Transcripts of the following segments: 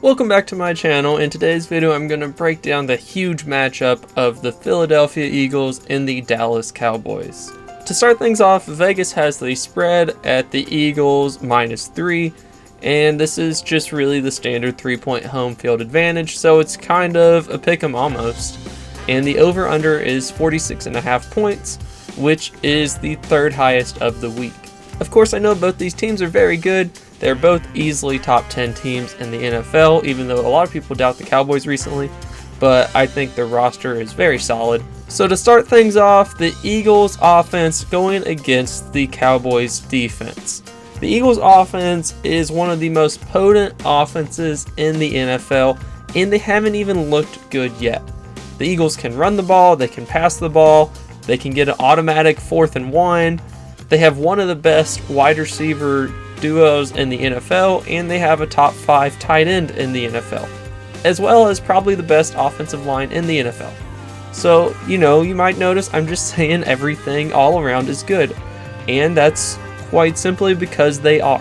Welcome back to my channel. In today's video I'm going to break down the huge matchup of the Philadelphia Eagles and the Dallas Cowboys. To start things off, Vegas has the spread at the Eagles -3, and this is just really the standard 3-point home field advantage, so it's kind of a pick'em almost. And the over-under is 46.5 points, which is the third highest of the week. Of course, I know both these teams are very good. They're both easily top 10 teams in the NFL, even though a lot of people doubt the Cowboys recently, but I think their roster is very solid. So to start things off, the Eagles offense going against the Cowboys defense. The Eagles offense is one of the most potent offenses in the NFL, and they haven't even looked good yet. The Eagles can run the ball, they can pass the ball, they can get an automatic 4th and 1. They have one of the best wide receiver duos in the NFL, and they have a top 5 tight end in the NFL, as well as probably the best offensive line in the NFL. So, you might notice I'm just saying everything all around is good, and that's quite simply because they are.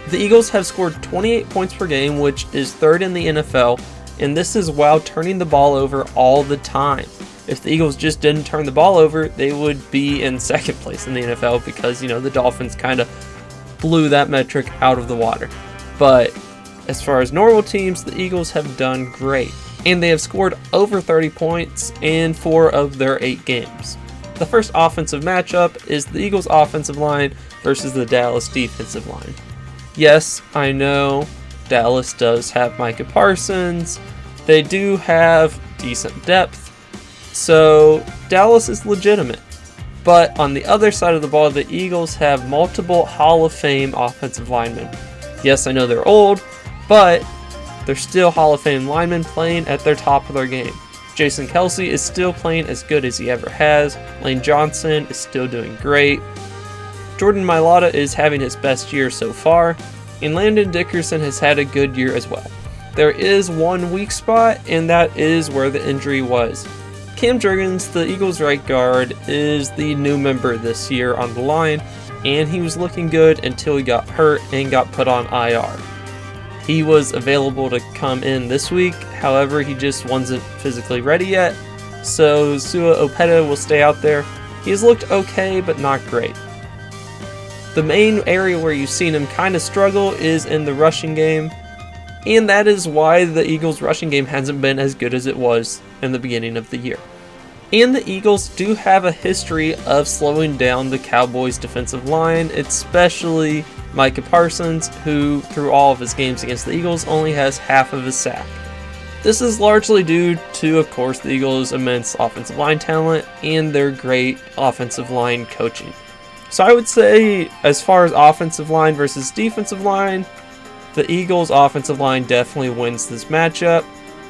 The Eagles have scored 28 points per game, which is 3rd in the NFL, and this is while turning the ball over all the time. If the Eagles just didn't turn the ball over, they would be in 2nd place in the NFL because, the Dolphins kind of blew that metric out of the water. But as far as normal teams, the Eagles have done great, and they have scored over 30 points in 4 of their 8 games. The first offensive matchup is the Eagles offensive line versus the Dallas defensive line. Yes, I know Dallas does have Micah Parsons. They do have decent depth, so Dallas is legitimate. But on the other side of the ball, the Eagles have multiple Hall of Fame offensive linemen. Yes, I know they're old, but they're still Hall of Fame linemen playing at their top of their game. Jason Kelce is still playing as good as he ever has. Lane Johnson is still doing great. Jordan Mailata is having his best year so far, and Landon Dickerson has had a good year as well. There is one weak spot, and that is where the injury was. Cam Jurgens, the Eagles' right guard, is the new member this year on the line, and he was looking good until he got hurt and got put on IR. He was available to come in this week, however, he just wasn't physically ready yet, so Sua Opeta will stay out there. He's looked okay, but not great. The main area where you've seen him kind of struggle is in the rushing game, and that is why the Eagles' rushing game hasn't been as good as it was in the beginning of the year. And the Eagles do have a history of slowing down the Cowboys' defensive line, especially Micah Parsons, who through all of his games against the Eagles only has half of his sack. This is largely due to, of course, the Eagles' immense offensive line talent and their great offensive line coaching. So I would say, as far as offensive line versus defensive line, the Eagles' offensive line definitely wins this matchup.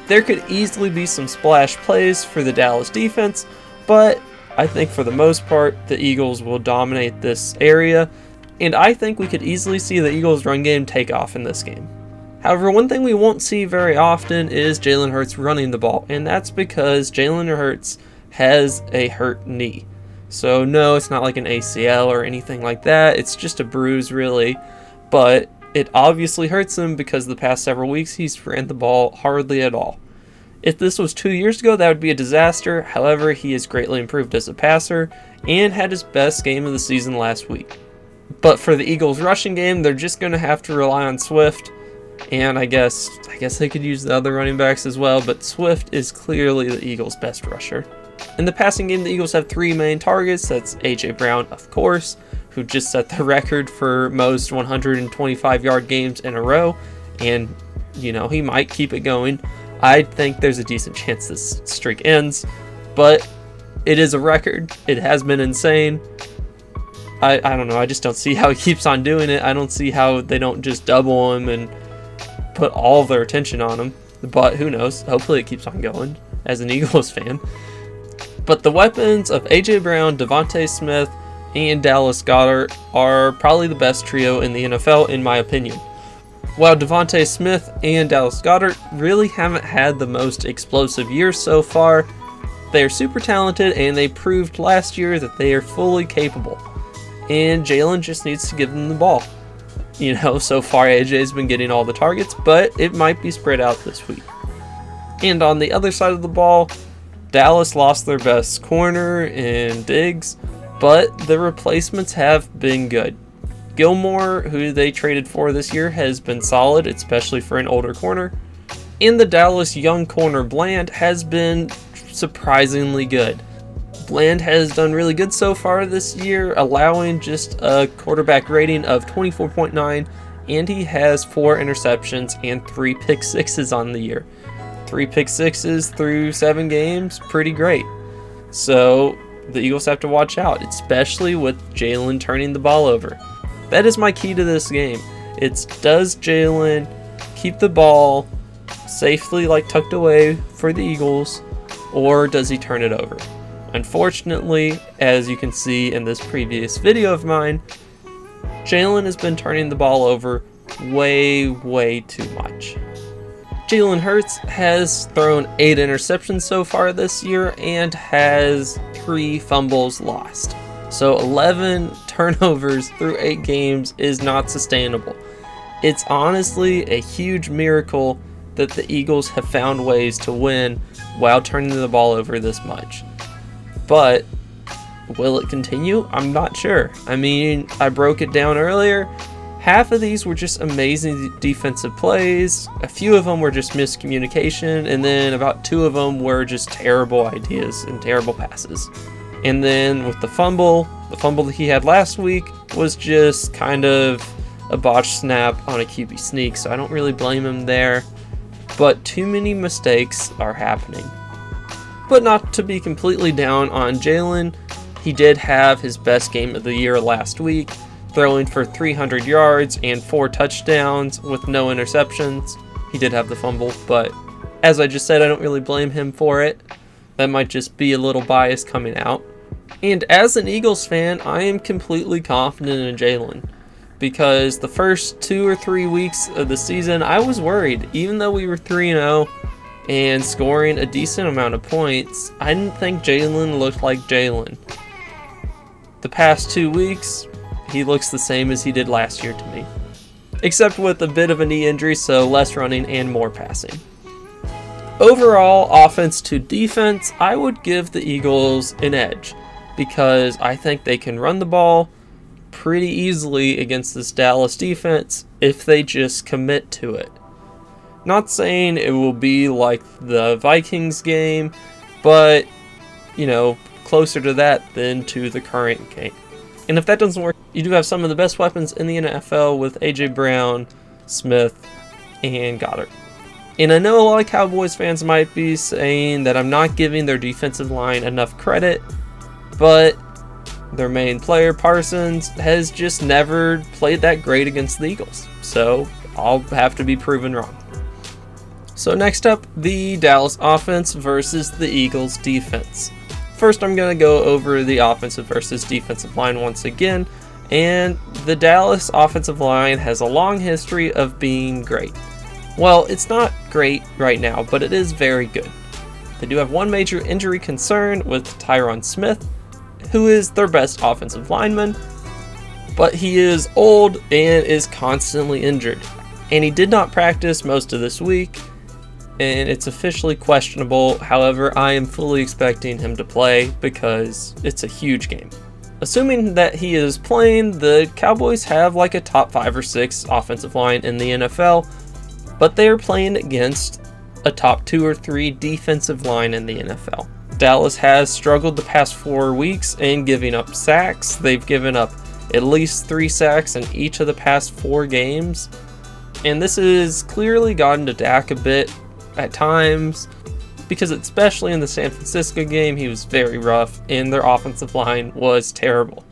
There could easily be some splash plays for the Dallas defense, but I think for the most part, the Eagles will dominate this area, and I think we could easily see the Eagles' run game take off in this game. However, one thing we won't see very often is Jalen Hurts running the ball, and that's because Jalen Hurts has a hurt knee. So no, it's not like an ACL or anything like that, it's just a bruise really, but it obviously hurts him because the past several weeks he's ran the ball hardly at all. If this was 2 years ago, that would be a disaster. However, he has greatly improved as a passer and had his best game of the season last week. But for the Eagles' rushing game, they're just going to have to rely on Swift, and I guess they could use the other running backs as well, but Swift is clearly the Eagles' best rusher. In the passing game, the Eagles have 3 main targets. That's A.J. Brown, of course, who just set the record for most 125-yard games in a row, and he might keep it going. I think there's a decent chance this streak ends, but it is a record. It has been insane. I don't know, I just don't see how he keeps on doing it. I don't see how they don't just double him and put all of their attention on him, but who knows, hopefully it keeps on going as an Eagles fan. But the weapons of A.J. Brown, Devontae Smith, and Dallas Goedert are probably the best trio in the NFL in my opinion. While Devontae Smith and Dallas Goedert really haven't had the most explosive years so far, they are super talented and they proved last year that they are fully capable. And Jalen just needs to give them the ball. So far AJ's been getting all the targets, but it might be spread out this week. And on the other side of the ball, Dallas lost their best corner in Diggs, but the replacements have been good. Gilmore, who they traded for this year, has been solid, especially for an older corner. And the Dallas young corner Bland has been surprisingly good. Bland has done really good so far this year, allowing just a quarterback rating of 24.9, and he has 4 interceptions and 3 pick sixes on the year. 3 pick sixes through 7 games, pretty great. So the Eagles have to watch out, especially with Jalen turning the ball over. That is my key to this game. It's, does Jalen keep the ball safely, tucked away for the Eagles, or does he turn it over? Unfortunately, as you can see in this previous video of mine, Jalen has been turning the ball over way too much. Jalen Hurts has thrown 8 interceptions so far this year and has 3 fumbles lost. So 11 turnovers through 8 games is not sustainable. It's honestly a huge miracle that the Eagles have found ways to win while turning the ball over this much. But will it continue? I'm not sure. I broke it down earlier. Half of these were just amazing defensive plays. A few of them were just miscommunication, and then about 2 of them were just terrible ideas and terrible passes. And then with the fumble that he had last week was just kind of a botched snap on a QB sneak, so I don't really blame him there. But too many mistakes are happening. But not to be completely down on Jalen, he did have his best game of the year last week, throwing for 300 yards and 4 touchdowns with no interceptions. He did have the fumble, but as I just said, I don't really blame him for it. That might just be a little bias coming out. And as an Eagles fan, I am completely confident in Jalen, because the first 2 or 3 weeks of the season, I was worried. Even though we were 3-0 and scoring a decent amount of points, I didn't think Jalen looked like Jalen. The past 2 weeks, he looks the same as he did last year to me, except with a bit of a knee injury, so less running and more passing. Overall, offense to defense, I would give the Eagles an edge, because I think they can run the ball pretty easily against this Dallas defense if they just commit to it. Not saying it will be like the Vikings game, but, closer to that than to the current game. And if that doesn't work, you do have some of the best weapons in the NFL with A.J. Brown, Smith, and Goddard. And I know a lot of Cowboys fans might be saying that I'm not giving their defensive line enough credit, but their main player, Parsons, has just never played that great against the Eagles. So I'll have to be proven wrong. So next up, the Dallas offense versus the Eagles defense. First, I'm going to go over the offensive versus defensive line once again. And the Dallas offensive line has a long history of being great. Well, it's not great right now, but it is very good. They do have one major injury concern with Tyron Smith, who is their best offensive lineman, but he is old and is constantly injured. And he did not practice most of this week, and it's officially questionable. However, I am fully expecting him to play because it's a huge game. Assuming that he is playing, the Cowboys have a top 5 or 6 offensive line in the NFL, but they are playing against a top 2 or 3 defensive line in the NFL. Dallas has struggled the past 4 weeks in giving up sacks. They've given up at least 3 sacks in each of the past 4 games, and this has clearly gotten to Dak a bit at times, because especially in the San Francisco game, he was very rough and their offensive line was terrible.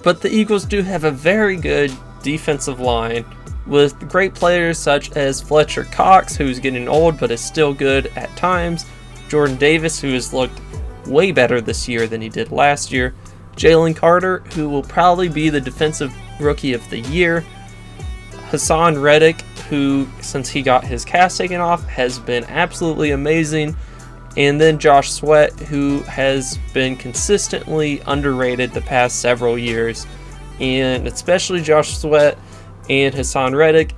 But the Eagles do have a very good defensive line with great players such as Fletcher Cox, who's getting old but is still good at times, Jordan Davis, who has looked way better this year than he did last year, Jalen Carter, who will probably be the defensive rookie of the year, Hassan Reddick, who, since he got his cast taken off, has been absolutely amazing, and then Josh Sweat, who has been consistently underrated the past several years, and especially Josh Sweat and Hassan Reddick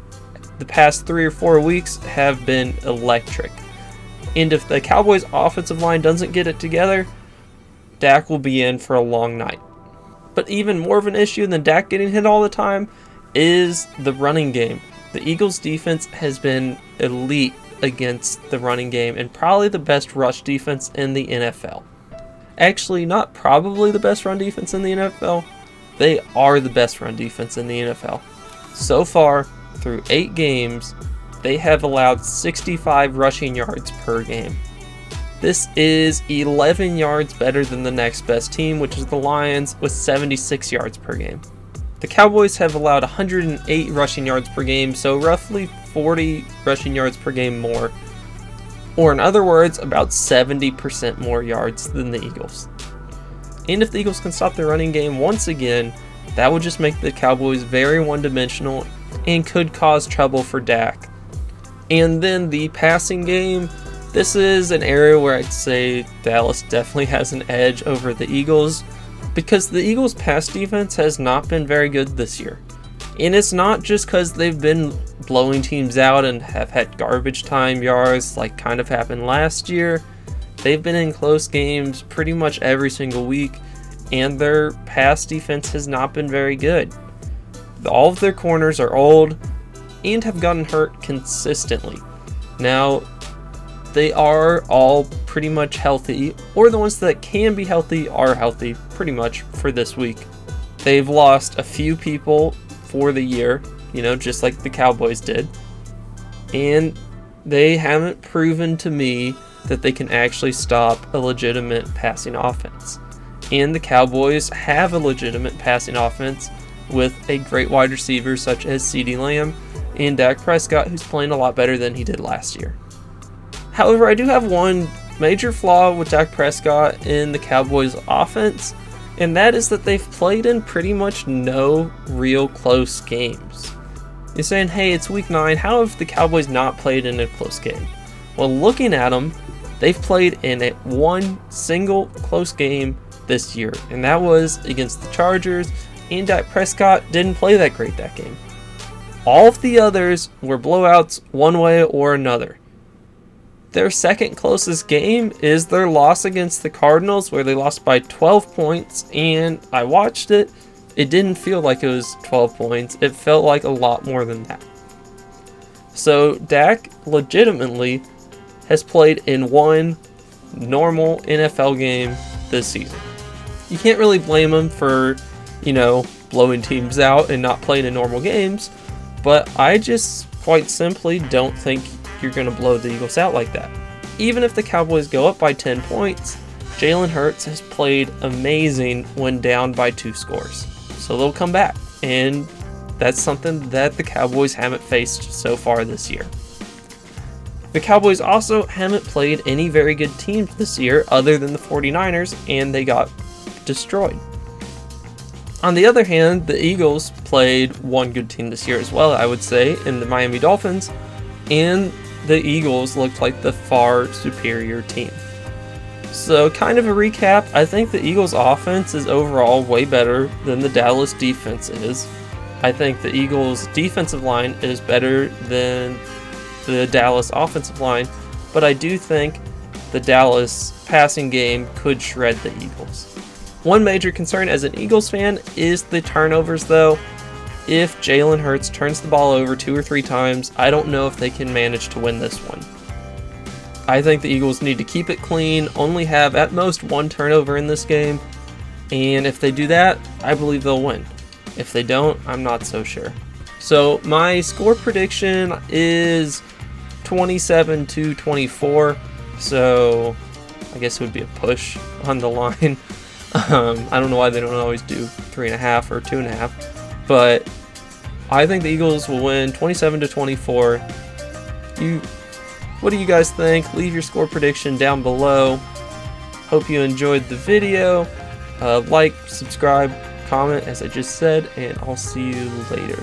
the past 3 or 4 weeks have been electric. And if the Cowboys offensive line doesn't get it together, Dak will be in for a long night. But even more of an issue than Dak getting hit all the time is the running game. The Eagles defense has been elite against the running game and probably the best rush defense in the NFL. Actually, not probably the best run defense in the NFL. They are the best run defense in the NFL. So far, through 8 games, they have allowed 65 rushing yards per game. This is 11 yards better than the next best team, which is the Lions, with 76 yards per game. The Cowboys have allowed 108 rushing yards per game, so roughly 40 rushing yards per game more. Or in other words, about 70% more yards than the Eagles. And if the Eagles can stop their running game once again, that would just make the Cowboys very one-dimensional and could cause trouble for Dak. And then the passing game, this is an area where I'd say Dallas definitely has an edge over the Eagles, because the Eagles' pass defense has not been very good this year. And it's not just because they've been blowing teams out and have had garbage time yards like kind of happened last year. They've been in close games pretty much every single week, and their pass defense has not been very good. All of their corners are old and have gotten hurt consistently. Now, they are all pretty much healthy, or the ones that can be healthy are healthy pretty much for this week. They've lost a few people for the year, just like the Cowboys did. And they haven't proven to me that they can actually stop a legitimate passing offense. And the Cowboys have a legitimate passing offense with a great wide receiver such as CeeDee Lamb and Dak Prescott, who's playing a lot better than he did last year. However, I do have one major flaw with Dak Prescott in the Cowboys offense, and that is that they've played in pretty much no real close games. You're saying, hey, it's week 9, how have the Cowboys not played in a close game? Well, looking at them, they've played in one single close game this year, and that was against the Chargers, and Dak Prescott didn't play that great that game. All of the others were blowouts one way or another. Their second closest game is their loss against the Cardinals, where they lost by 12 points, and I watched it. It didn't feel like it was 12 points. It felt like a lot more than that. So Dak legitimately has played in one normal NFL game this season. You can't really blame him for, blowing teams out and not playing in normal games, but I just quite simply don't think you're going to blow the Eagles out like that. Even if the Cowboys go up by 10 points, Jalen Hurts has played amazing when down by 2 scores. So they'll come back, and that's something that the Cowboys haven't faced so far this year. The Cowboys also haven't played any very good teams this year other than the 49ers, and they got destroyed. On the other hand, the Eagles played one good team this year as well, I would say, in the Miami Dolphins, and the Eagles looked like the far superior team. So kind of a recap, I think the Eagles offense is overall way better than the Dallas defense is. I think the Eagles defensive line is better than the Dallas offensive line, but I do think the Dallas passing game could shred the Eagles. One major concern as an Eagles fan is the turnovers though. If Jalen Hurts turns the ball over 2 or 3 times, I don't know if they can manage to win this one. I think the Eagles need to keep it clean, only have at most 1 turnover in this game, and if they do that, I believe they'll win. If they don't, I'm not so sure. So my score prediction is 27-24, so I guess it would be a push on the line. I don't know why they don't always do 3.5 or 2.5, but I think the Eagles will win 27-24. What do you guys think? Leave your score prediction down below. Hope you enjoyed the video. Like, subscribe, comment, as I just said, and I'll see you later.